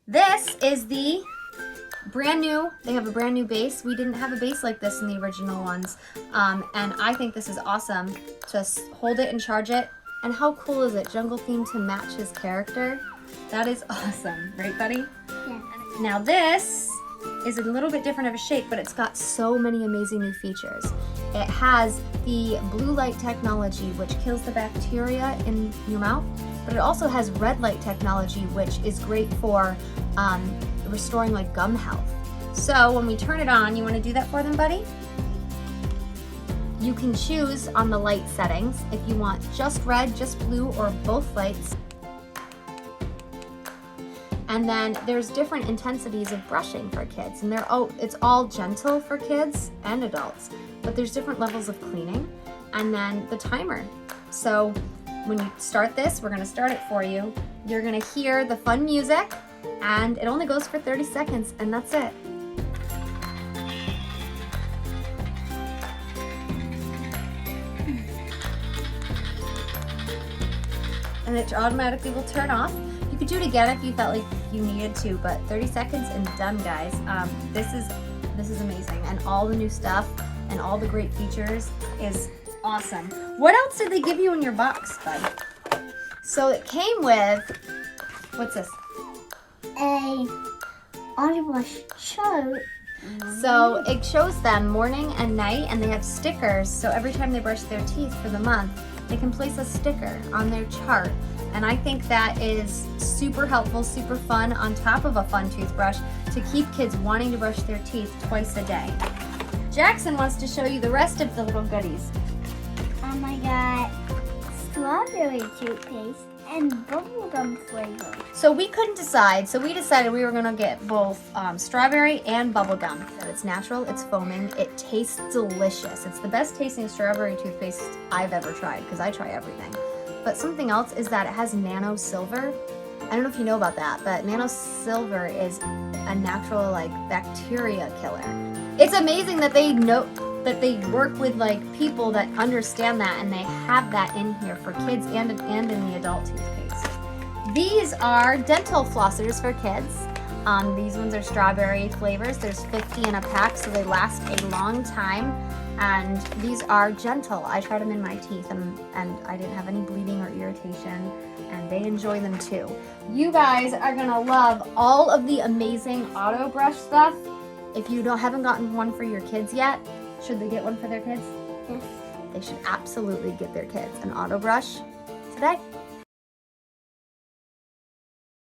This is the brand new, they have a brand new base. We didn't have a base like this in the original ones. And I think this is awesome. Just hold it and charge it. And how cool is it? Jungle theme to match his character. That is awesome, right, buddy? Yeah. Now this is a little bit different of a shape, but it's got so many amazing new features. It has the blue light technology, which kills the bacteria in your mouth, but it also has red light technology, which is great for restoring like gum health. So when we turn it on, you want to do that for them, buddy? You can choose on the light settings if you want just red, just blue, or both lights. And then there's different intensities of brushing for kids, and it's all gentle for kids and adults, but there's different levels of cleaning. And then the timer. So when you start this, we're gonna start it for you. You're gonna hear the fun music, and it only goes for 30 seconds, and that's it. And it automatically will turn off. You could do it again if you felt like you needed to, but 30 seconds and done, guys. This is amazing, and all the new stuff and all the great features is awesome. What else did they give you in your box, bud? So it came with, what's this? A AutoBrush show. So it shows them morning and night, and they have stickers. So every time they brush their teeth for the month, they can place a sticker on their chart. And I think that is super helpful, super fun, on top of a fun toothbrush to keep kids wanting to brush their teeth twice a day. Jackson wants to show you the rest of the little goodies. I got strawberry toothpaste and bubblegum flavor. So we couldn't decide, so we decided we were gonna get both strawberry and bubblegum. It's natural, it's foaming, it tastes delicious. It's the best tasting strawberry toothpaste I've ever tried, because I try everything. But something else is that it has nano silver. I don't know if you know about that, but nano silver is a natural like bacteria killer. It's amazing that they know that they work with like people that understand that, and they have that in here for kids and in the adult toothpaste. These are dental flossers for kids. These ones are strawberry flavors. There's 50 in a pack, so they last a long time. And these are gentle. I tried them in my teeth, and I didn't have any bleeding or irritation, and they enjoy them too. You guys are gonna love all of the amazing AutoBrush stuff. If you haven't gotten one for your kids yet, should they get one for their kids? Yes. They should absolutely get their kids an AutoBrush today.